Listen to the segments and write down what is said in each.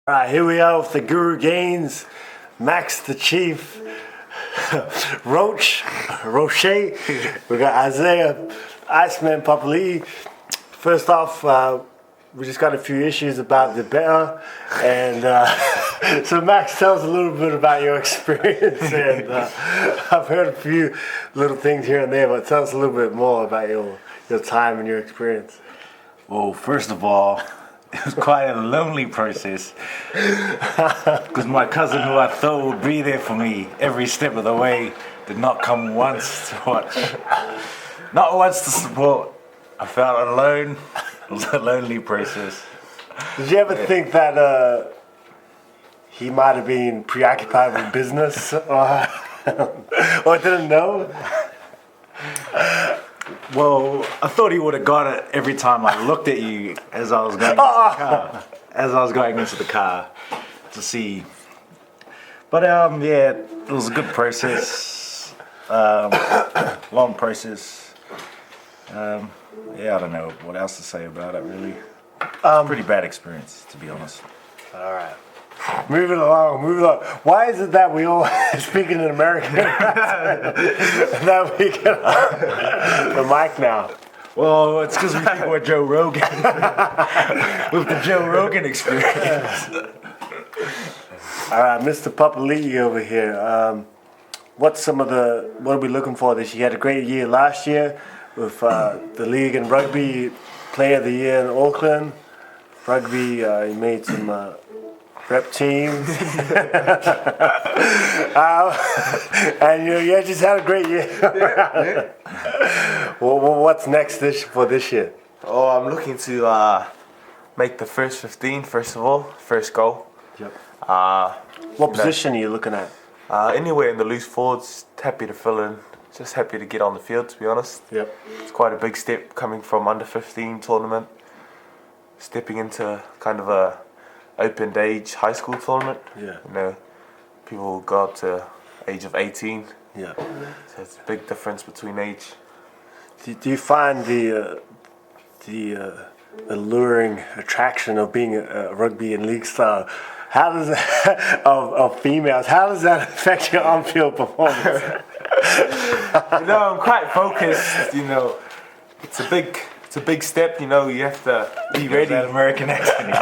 All right, here we are with the Guru Gainz, Max the Chief, Roache, we got Isaiah, Iceman, Papalii. First off, we just got a few issues about the beta, and so Max, tell us a little bit about your experience. And I've heard a few little things here and there, but tell us a little bit more about your time and your experience. Well, first of all, it was quite a lonely process because my cousin, who I thought would be there for me every step of the way, did not come once to watch, not once to support. I felt alone. It was a lonely process. Did you ever think that he might have been preoccupied with business or didn't know? Well, I thought he would have got it every time I looked at you as I was going into the car. As I was going into the car to see. But yeah, it was a good process. Long process. Yeah, I don't know what else to say about it really. Pretty bad experience, to be honest. All right. Moving along. Why is it that we all speaking in American that we get the mic now? Well, it's because we think we're Joe Rogan with the Joe Rogan experience. All right, Mr. Papalii over here. What are we looking for this year? You had a great year last year with the league and rugby, player of the year in Auckland. Rugby, you made some rep teams. And you just had a great year. Well, what's next for this year? Oh, I'm looking to make the first 15, first of all, first goal. Yep. What position are you looking at? Anywhere in the loose forwards, happy to fill in. Just happy to get on the field, to be honest. Yep. It's quite a big step coming from under 15 tournament, stepping into kind of a open age high school tournament. Yeah. You know, people go up to age of 18. Yeah. So it's a big difference between age. Do you find the alluring attraction of being a rugby and league star? How does that, of females? How does that affect your on-field performance? I'm quite focused. It's a big step. You have to be ready. That American accent.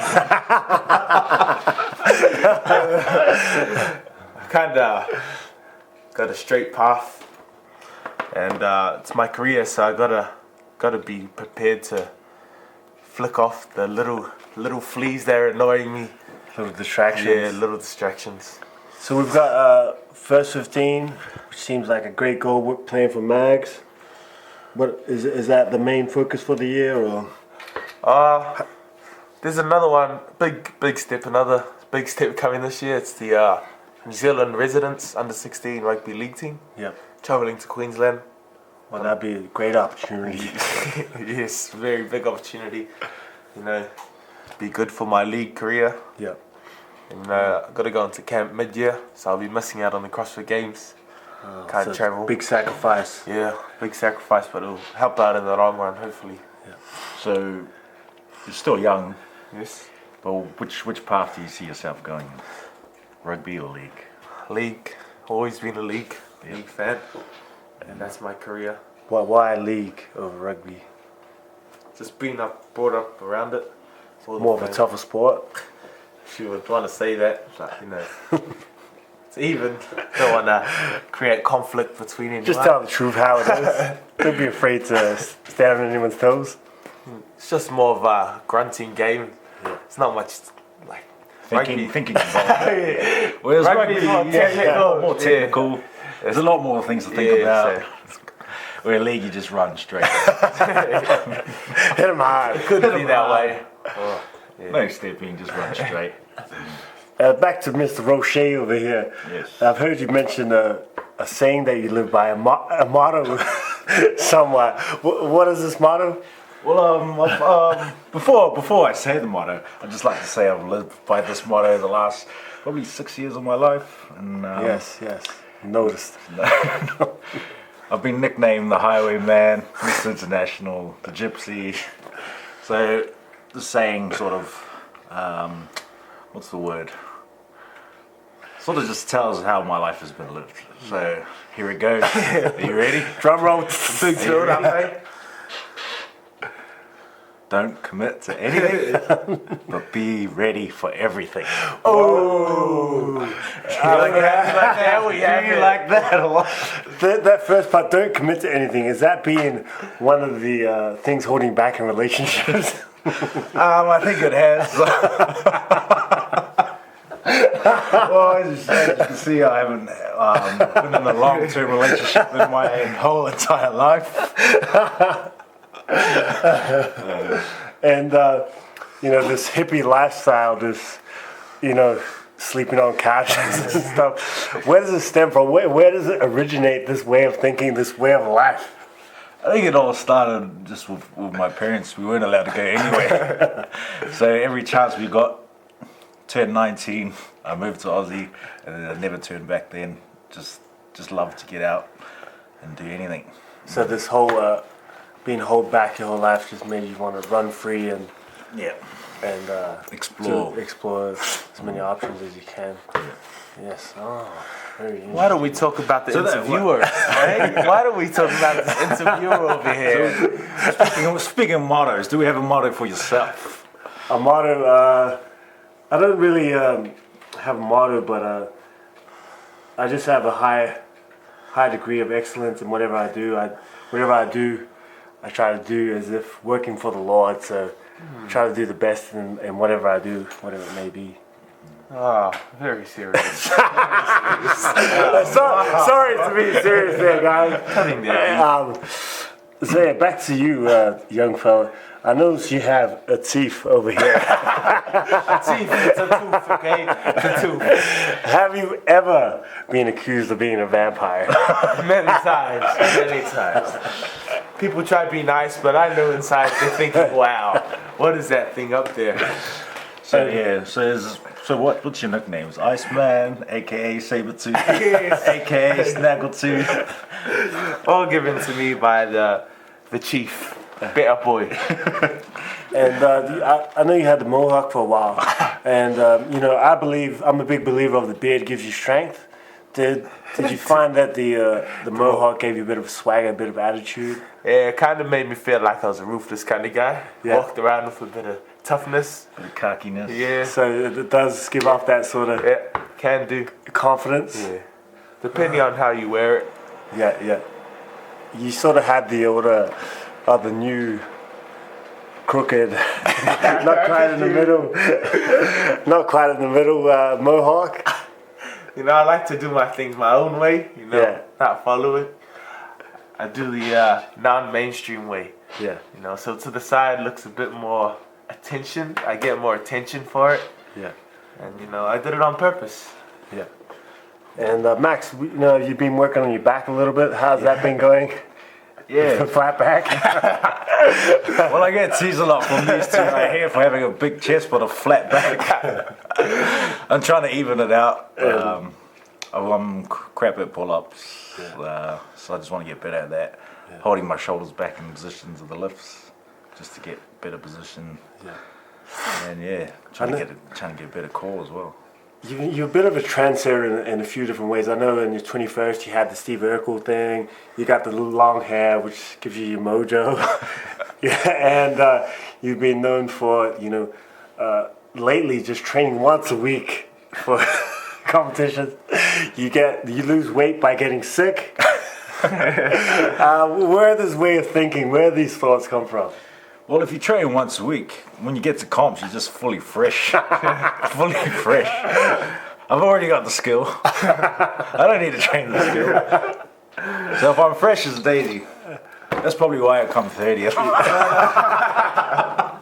I kind of got a straight path, and it's my career, so I gotta be prepared to flick off the little fleas that are annoying me. Little distractions. Yeah, little distractions. So we've got first 15, which seems like a great goal. We're playing for Mags. What is that the main focus for the year, or? There's another one, big step, another big step coming this year. It's the New Zealand residents under 16 rugby league team. Yep. Travelling to Queensland. Well, that'd be a great opportunity. Yes, very big opportunity. Be good for my league career. Yep. And I've got to go into camp mid-year, so I'll be missing out on the CrossFit Games. Can't travel. Big sacrifice. Yeah, big sacrifice, but it'll help out in the long run, hopefully. Yeah. So you're still young. Yes. But which path do you see yourself going in? Rugby or league? League. Always been a league fan. And that's my career. Why league over rugby? Just brought up around it. More of a tougher sport. If you would want to say that, but it's even. Don't want to create conflict between anyone. Just tell the truth how it is. Don't be afraid to stand on anyone's toes. It's just more of a grunting game. Yeah. It's not much like thinking involved. Whereas rugby is more technical. Yeah. There's a lot more things to think about. So. Where league, you just run straight. Hit him hard. It could be that way. No stepping, just run straight. Back to Mr. Roache over here. Yes. I've heard you mention a saying that you live by, a motto somewhat. What is this motto? Well, before I say the motto, I'd just like to say I've lived by this motto the last probably 6 years of my life. And Yes. Noticed. I've been nicknamed the Highwayman, Mr. International, the Gypsy. So the saying sort of what's the word? Sort of just tells how my life has been lived. So here it goes. Are you ready? Drum roll. Big build up, eh? Don't commit to anything, but be ready for everything. Oh, Like that, we have Do you it. like that a lot? that first part, don't commit to anything. Is that being one of the things holding back in relationships? I think it has. Well, as you can see, I haven't been in a long-term relationship in my whole entire life. And this hippie lifestyle, this sleeping on couches and stuff. Where does it stem from? Where does it originate? This way of thinking, this way of life. I think it all started just with my parents. We weren't allowed to go anywhere. So every chance we got, turned 19, I moved to Aussie, and I never turned back then. Just loved to get out and do anything. So this whole being held back your whole life just made you want to run free and Yeah. explore as many options as you can. Yes. Oh, very interesting. Why don't we talk about the So that- interviewer? Right? Why don't we talk about this interviewer over here? Speaking of mottos, do we have a motto for yourself? A motto, I don't really have a motto, but I just have a high degree of excellence in whatever I do. I try to do as if working for the Lord. So try to do the best in whatever I do, whatever it may be. Oh, very serious. Sorry to be serious there, guys. Cutting there. So yeah, back to you, young fella. I notice you have a teeth over here. Teeth, it's a tooth, okay? It's a tooth. Have you ever been accused of being a vampire? Many times. People try to be nice, but I know inside they're thinking, wow, what is that thing up there? So yeah, so what's your nicknames? Iceman, aka Sabretooth, aka Snaggletooth. All given to me by the chief, Better Boy. And I know you had the mohawk for a while, and I'm a big believer of the beard gives you strength. Did you find that the mohawk gave you a bit of swagger, a bit of attitude? Yeah, it kind of made me feel like I was a ruthless kind of guy. Yeah. Walked around with a bit of toughness. The cockiness. Yeah, So it does give off that sort of yeah, can do. confidence. Yeah, depending on how you wear it. Yeah. You sort of had the older, the new crooked, not quite in the middle mohawk. You know, I like to do my things my own way. You know, Yeah. not follow it. I do the non-mainstream way. Yeah. You know, so to the side looks a bit more attention. I get more attention for it, Yeah. and you know, I did it on purpose. Yeah. And Max, you've been working on your back a little bit. How's that been going? Yeah. Flat back. Well, I get teased a lot from these two right here for having a big chest but a flat back. I'm trying to even it out. I'm crap at pull-ups, so I just want to get better at that. Yeah. Holding my shoulders back in positions of the lifts, just to get better position. Yeah. And trying to get a better core as well. You're a bit of a trendsetter in a few different ways. I know in your 21st you had the Steve Urkel thing. You got the little long hair, which gives you your mojo. And you've been known for, lately just training once a week for competitions. You lose weight by getting sick. Where this way of thinking, where do these thoughts come from? Well, if you train once a week, when you get to comps, you're just fully fresh. Fully fresh. I've already got the skill. I don't need to train the skill. So if I'm fresh as a daisy, that's probably why I come 30th. I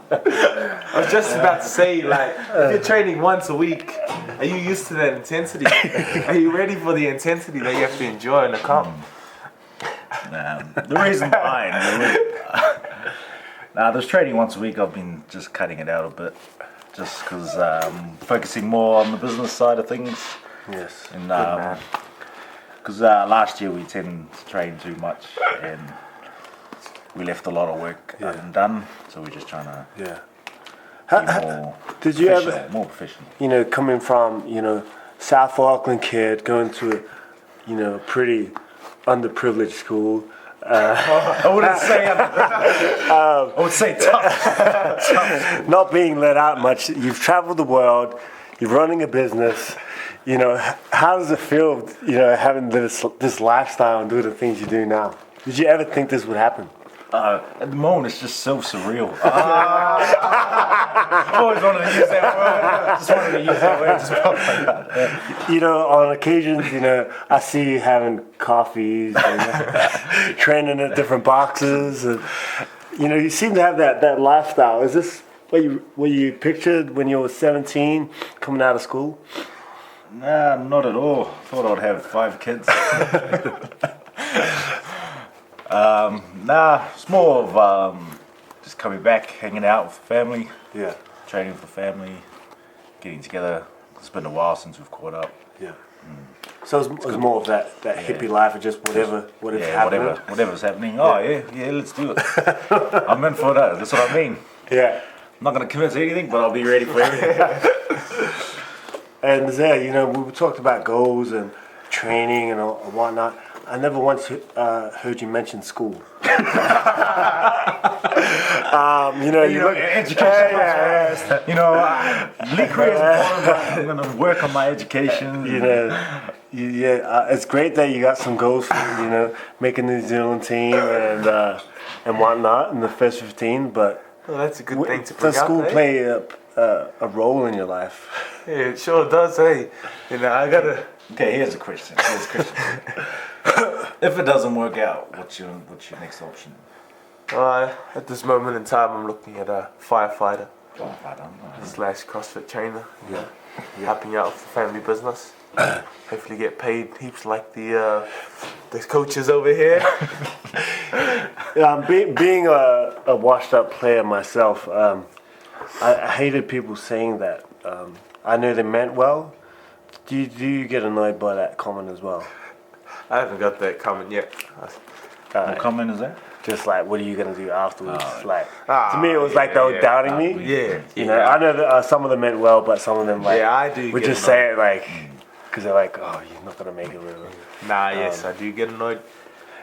was just about to say, like, if you're training once a week, are you used to that intensity? Are you ready for the intensity that you have to enjoy in the comp? The reason behind this training once a week, I've been just cutting it out a bit, just because focusing more on the business side of things. Yes. And because last year we tended to train too much, and we left a lot of work undone. So we're just trying to. Yeah. more Did you professional, ever, more professional. you know, coming from, you know, South Auckland kid going to, you know, pretty underprivileged school. I wouldn't say I would say tough. Not being let out much. You've traveled the world. You're running a business. You know, how does it feel, you know, having this lifestyle and doing the things you do now? Did you ever think this would happen? At the moment, it's just so surreal. I always wanted to use that word. Just wanted to use that word. Just felt like that. Yeah. You know, on occasions, you know, I see you having coffees and training at different boxes. And, you know, you seem to have that lifestyle. Is this what you pictured when you were 17 coming out of school? Nah, not at all. Thought I'd have 5 kids. Nah, it's more of just coming back, hanging out with the family, Yeah. training with the family, getting together. It's been a while since we've caught up. Yeah. So it was more of that hippie life of just whatever Yeah, happening. whatever's happening. Oh yeah, let's do it. I'm in for that. That's what I mean. Yeah. I'm not going to commit to anything, but I'll be ready for everything. And there, you know, we talked about goals and training and whatnot. I never once heard you mention school. You know, you look education. You know, league career is important. I'm going to work on my education. You know, it's great that you got some goals for, you know, making the New Zealand team and whatnot in the first 15. But Well, that's a good thing to bring does school up, eh? play a role in your life? Yeah, it sure does, eh? You know, I gotta... Okay, here's a question. If it doesn't work out, what's your next option? At this moment in time, I'm looking at a firefighter Firefighter. / CrossFit trainer. Yeah. Helping out with the family business. Hopefully get paid heaps like the coaches over here. Being a washed-up player myself, I hated people saying that. I know they meant well. Do you get annoyed by that comment as well? I haven't got that comment yet. What comment is that? Just like, what are you gonna do afterwards? To Ah, me, it was like they were doubting me. Yeah, You know, I know that some of them meant well, but some of them like I do. would get just annoyed. say it like because they're like, oh, you're not gonna make it. Really. Nah, yes, I do get annoyed.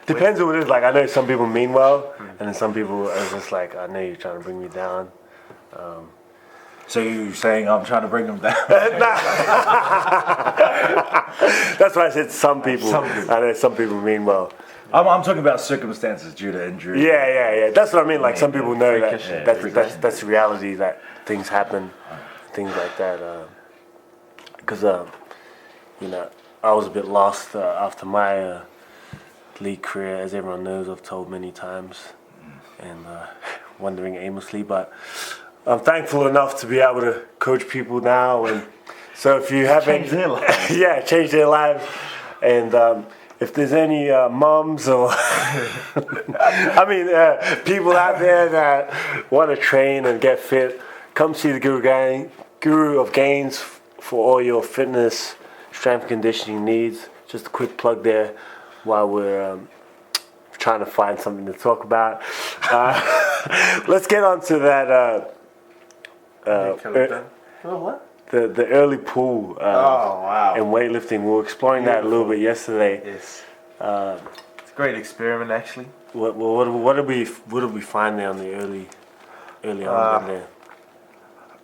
Depends who it is. Like I know some people mean well, and then some people are just like, I know you're trying to bring me down. So you're saying I'm trying to bring them down? That's why I said some people. I know some people mean well. I'm talking about circumstances due to injury. Yeah. That's what I mean. Like some people know that freakish. that's reality. That things happen, things like that. Because you know, I was a bit lost after my league career, as everyone knows. I've told many times, and wandering aimlessly. But I'm thankful enough to be able to coach people now, and so if you haven't, Change their lives. change their lives, and. If there's any mums or, I mean, people out there that want to train and get fit, come see the Guru of Gainz for all your fitness, strength and conditioning needs. Just a quick plug there while we're trying to find something to talk about. Let's get on to that. What? The early pool wow. and weightlifting. We were exploring that a little bit yesterday. Yes. It's a great experiment, actually. What did we find there on the early on there?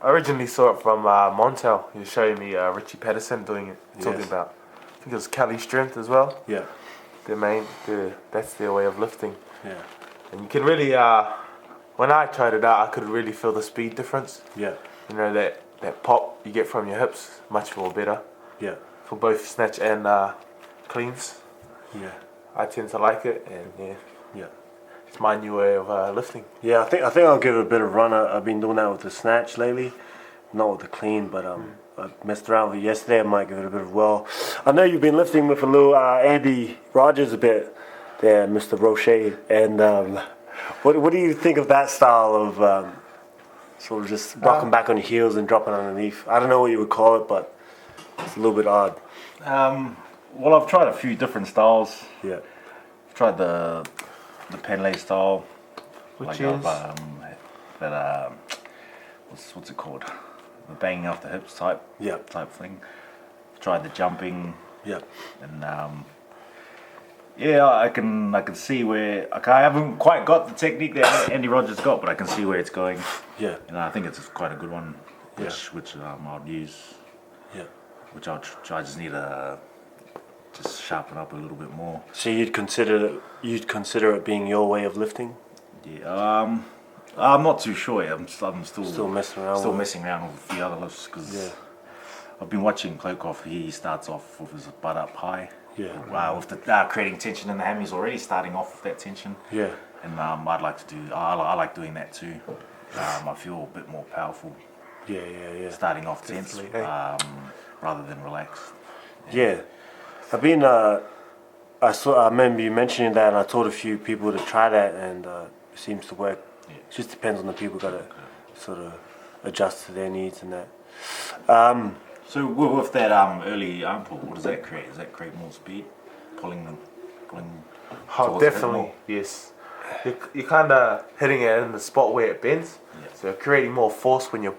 I originally saw it from Montel. He was showing me Richie Pedersen doing it, talking Yes. about. I think it was Cali Strength as well. Yeah, That's their way of lifting. yeah, And you can really, when I tried it out, I could really feel the speed difference. yeah, You know, that pop you get from your hips, much more better yeah, for both snatch and cleans. yeah, I tend to like it, and yeah. it's my new way of lifting. Yeah, I think I'll give it a bit of run. I've been doing that with the snatch lately, not with the clean, but I messed around with it yesterday. I might give it a bit of whirl. I know you've been lifting with a little Andy Rogers a bit there, Mr. Roache, and what do you think of that style of sort of just rocking back on your heels and dropping underneath? I don't know what you would call it, but it's a little bit odd. Well, I've tried a few different styles. Yeah, I've tried the Papalii style, Which like is? what's what's it called? The banging off the hips type Yep. type thing. Tried the jumping, Yep. and yeah, I can see where I haven't quite got the technique that Andy Rogers got, but I can see where it's going. Yeah. And I think it's quite a good one, Yeah. which I'll use. Yeah. Which I'll try. I just need to just sharpen up a little bit more. So you'd consider it being your way of lifting? Yeah. I'm not too sure yet. I'm Still messing around. Still with messing around with the other lifts because Yeah. I've been watching Klokov. He starts off with his butt up high. Yeah. With the creating tension in the hammies already, starting off with that tension. Yeah. And I'd like to do. I like doing that too. I feel a bit more powerful Yeah. Yeah. Yeah. starting off tense, Definitely, rather than relaxed. Yeah. I've been. I remember you mentioning that, and I told a few people to try that, and it seems to work. Yeah. It just depends on the people. Got to sort of adjust to their needs and that. So with that early arm pull, what does that create? Does that create more speed, pulling Oh, towards the hip definitely, more? yes. You're kind of hitting it in the spot where it bends, Yeah. so you're creating more force when you're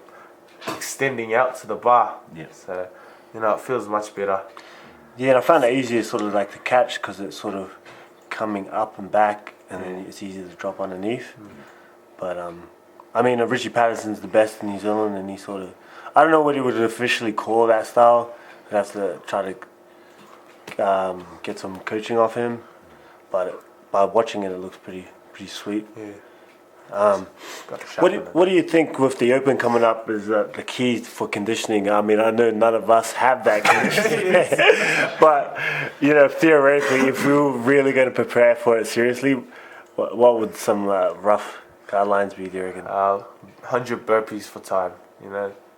extending out to the bar. Yeah. So, it feels much better. Yeah, and I found it easier sort of like to catch because it's sort of coming up and back, and then it's easier to drop underneath. But I mean, Richie Patterson's the best in New Zealand, and he sort of, I don't know what he would officially call that style. I'd have to try to get some coaching off him, but by watching it, it looks pretty sweet. Yeah. Um, Got to sharpen it. What do you think with the Open coming up is the key for conditioning? I mean, I know none of us have that conditioning, but theoretically, if we were really going to prepare for it seriously, what would some rough guidelines be? Do you reckon? 100 burpees for time.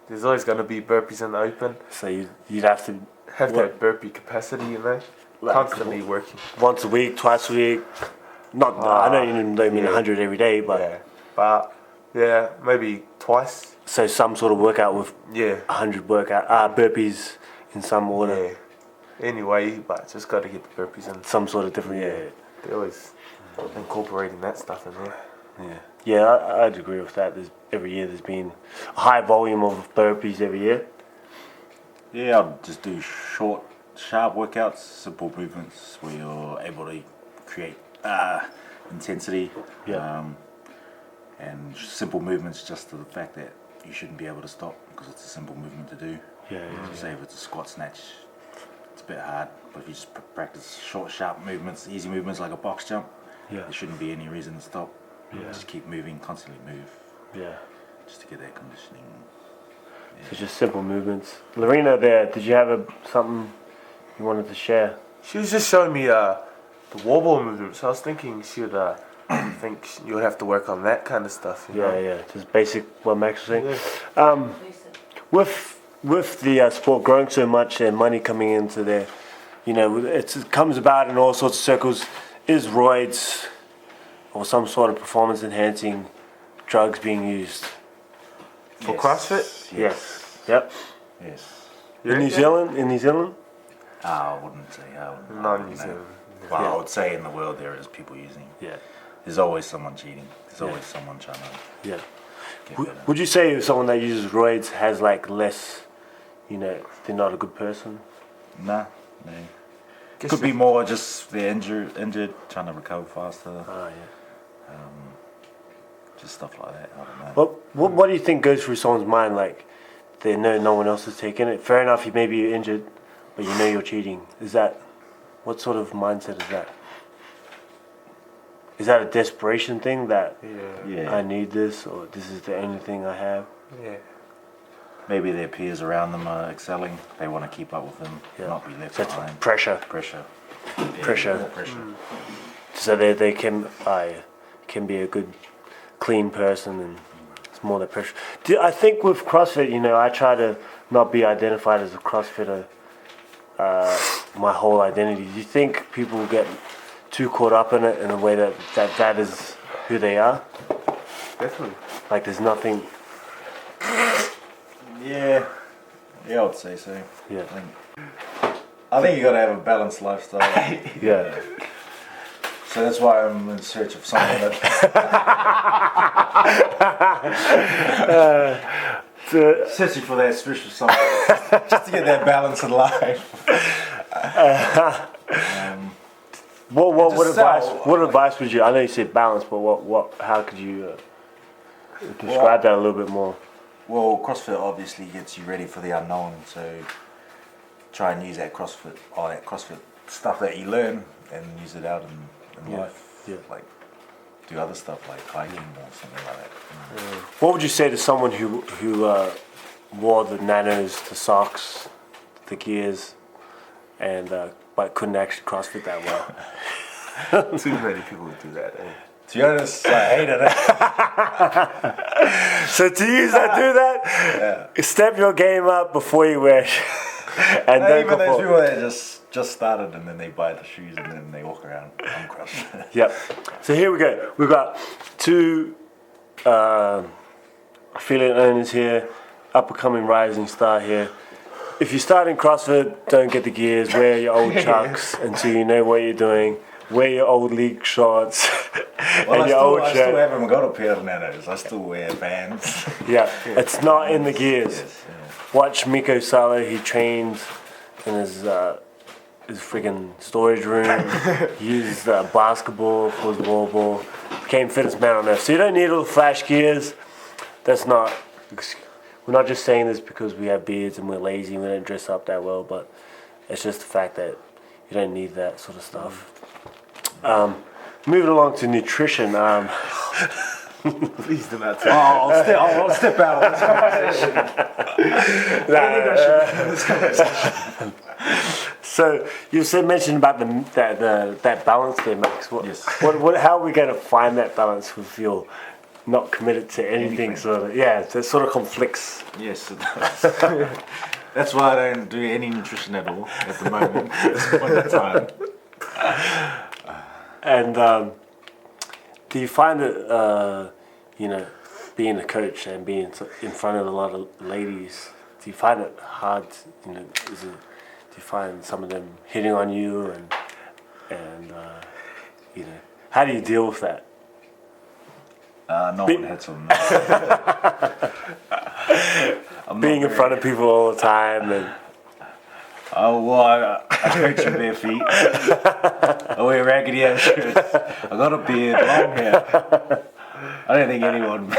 There's always going to be burpees in the Open. So you'd have to Have that burpee capacity, Like, constantly working. once a week, twice a week. Not, I don't mean 100 every day, but Yeah, but maybe twice. so some sort of workout with Yeah, 100 burpees in some order, yeah. Anyway, but just got to get the burpees in. some sort of different. Yeah, They're always incorporating that stuff in there. I'd agree with that. Every year there's been a high volume of burpees every year. Yeah, I'll just do short, sharp workouts, simple movements where you're able to create intensity. Yeah. And simple movements just to the fact that you shouldn't be able to stop because it's a simple movement to do. Yeah, Say if it's a squat snatch, it's a bit hard, but if you just practice short, sharp movements, easy movements like a box jump, yeah, there shouldn't be any reason to stop. Yeah. Just keep moving, constantly move, yeah. just to get that conditioning. So just simple movements. Lorena, did you have something you wanted to share? She was just showing me the wobble movement, so I was thinking she would. Think you would have to work on that kind of stuff. You know? Yeah, just basic what Max was saying. Yeah. With the sport growing so much and money coming into there, it comes about in all sorts of circles. Is roids or some sort of performance enhancing drugs being used? For CrossFit? Yes. Yep. Yes. In New Zealand? I wouldn't say. Not in New Zealand. Well, Yeah. I would say in the world there is people using. Yeah. There's always someone cheating. There's always someone trying to Yeah. get better. Would you say if someone that uses roids has like less, they're not a good person? Nah, no. Guess Could be you- more just they're injured, trying to recover faster, Ah, yeah. just stuff like that. I don't know. What do you think goes through someone's mind? Like, they know no one else is taking it. Fair enough, maybe you're injured, but you know you're cheating. What sort of mindset is that? Is that a desperation thing that Yeah. I need this, or this is the only thing I have? Yeah. Maybe their peers around them are excelling. They want to keep up with them, Yeah. not be left So it's behind. pressure. Pressure. Pressure. More pressure. So they can be a good, clean person, and it's more the pressure. I think with CrossFit, I try to not be identified as a CrossFitter. My whole identity. Do you think people get too caught up in it in a way that is who they are? Definitely. Like there's nothing. Yeah, I would say so. Yeah. I think you got to have a balanced lifestyle. Yeah. So that's why I'm in search of someone that. Especially for that special something. Just to get that balance in life. What advice would you? I know you said balance, but how could you describe that a little bit more? Well, CrossFit obviously gets you ready for the unknown, so try and use that CrossFit stuff that you learn and use it out in life. Yeah. Like do other stuff like hiking or something like that. What would you say to someone who wore the nanos, the socks, the gears, and but couldn't actually CrossFit that well? Too many people would do that. Eh? To be honest, I hated it. So to use that, do that. Step your game up before you wear it. And don't Even those conform. people that just started and then they buy the shoes and then they walk around on CrossFit. Yep. So here we go. We've got two affiliate owners here, up and coming rising star here. If you're starting CrossFit, don't get the gears. Wear your old chucks until you know what you're doing. Wear your old league shorts and your old I shirt. still haven't got a pair of nanos. I still wear Vans. Yeah, it's not in the gears. Yes, yeah. Watch Miko Salo. He trains in his friggin' storage room. He uses basketball for his wall ball. Became fittest man on earth. So you don't need all the flash gears. That's not. We're not just saying this because we have beards and we're lazy and we don't dress up that well, but it's just the fact that you don't need that sort of stuff. Moving along to nutrition. Please do not. I'll step out of this. So you mentioned about that balance there, Max. Yes. How are we going to find that balance if you're not committed to anything? Sort of, yeah, it sort of conflicts. Yes, it does. That's why I don't do any nutrition at all at the moment. At this point in time. And do you find that being a coach and being in front of a lot of ladies, do you find it hard? Do you find some of them hitting on you and how do you deal with that? No one had some. Being in front of people all the time and. Oh, well, I coach in bare feet. I wear raggedy ass shirts. I got a beard, long hair. I don't think anyone.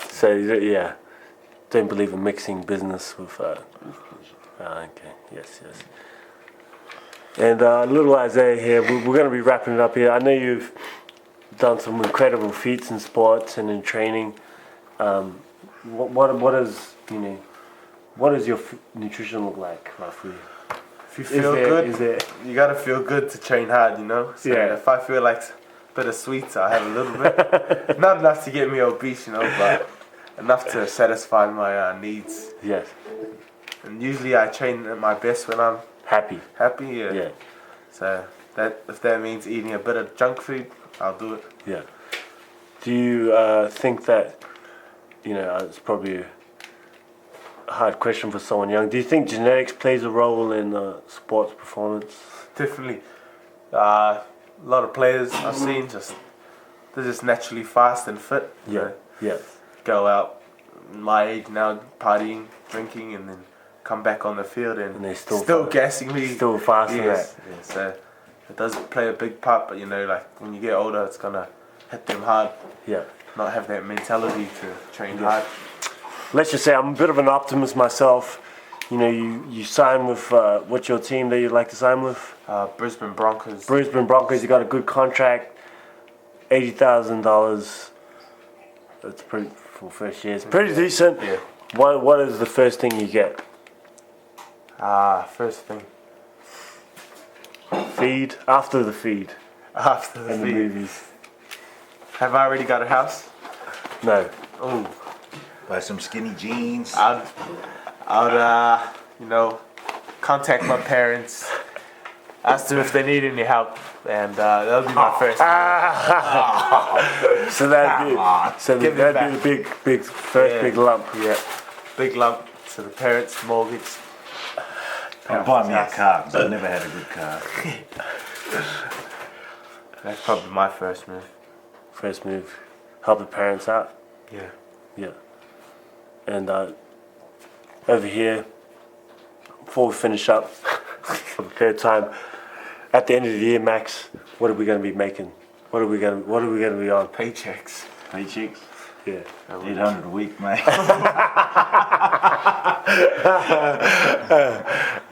So, yeah, don't believe in mixing business with. Okay, yes. And little Isaiah here, we're going to be wrapping it up here. I know you've done some incredible feats in sports and in training. What does your nutrition look like roughly? If you feel good, is there, you gotta feel good to train hard, you know? So Yeah. if I feel like a bit of sweets, I'll have a little bit. Not enough to get me obese, you know, but enough to satisfy my needs. yes, And usually I train at my best when I'm happy. happy, yeah. Yeah, So if that means eating a bit of junk food, I'll do it. yeah. Do you think that, it's probably a hard question for someone young. Do you think genetics plays a role in sports performance? Definitely. A lot of players I've seen they're just naturally fast and fit. you know. Yeah, Go out my age now partying, drinking, and then come back on the field and they're still fast. gassing me. Still fast in Yes, that. yeah, so it does play a big part, but like when you get older, it's gonna hit them hard. Yeah. Not have that mentality to train hard. Let's just say I'm a bit of an optimist myself. You sign with what's your team that you'd like to sign with? Brisbane Broncos. Brisbane Broncos. You got a good contract, $80,000. That's pretty for first year. It's pretty decent. Yeah. What is the first thing you get? First thing Feed after the feed after the and the feed. movies. Have I already got a house? No. Oh, Buy some skinny jeans. I'd contact my parents, ask them if they need any help, and that'll be my first. So that'd Give me be the big first Yeah. big lump. Yeah, big lump to the parents' mortgage. I'll buy me a car because I've never had a good car. That's probably my first move. First move. helping parents out. Yeah. Yeah. And over here, before we finish up, for the third time, at the end of the year, Max, what are we going to be making? What are we going to be on? Paychecks. Paychecks. Yeah. 800 a week, mate.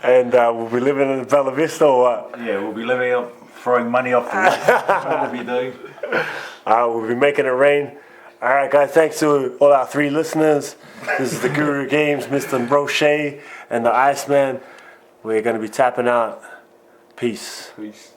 And we'll be living in Bella Vista or what? Yeah, we'll be living up, throwing money off the roof. That's what we'll be doing. We'll be making it rain. All right, guys, thanks to all our 3 listeners. This is the Guru Games, Mr. Roache, and the Iceman. We're going to be tapping out. Peace. Peace.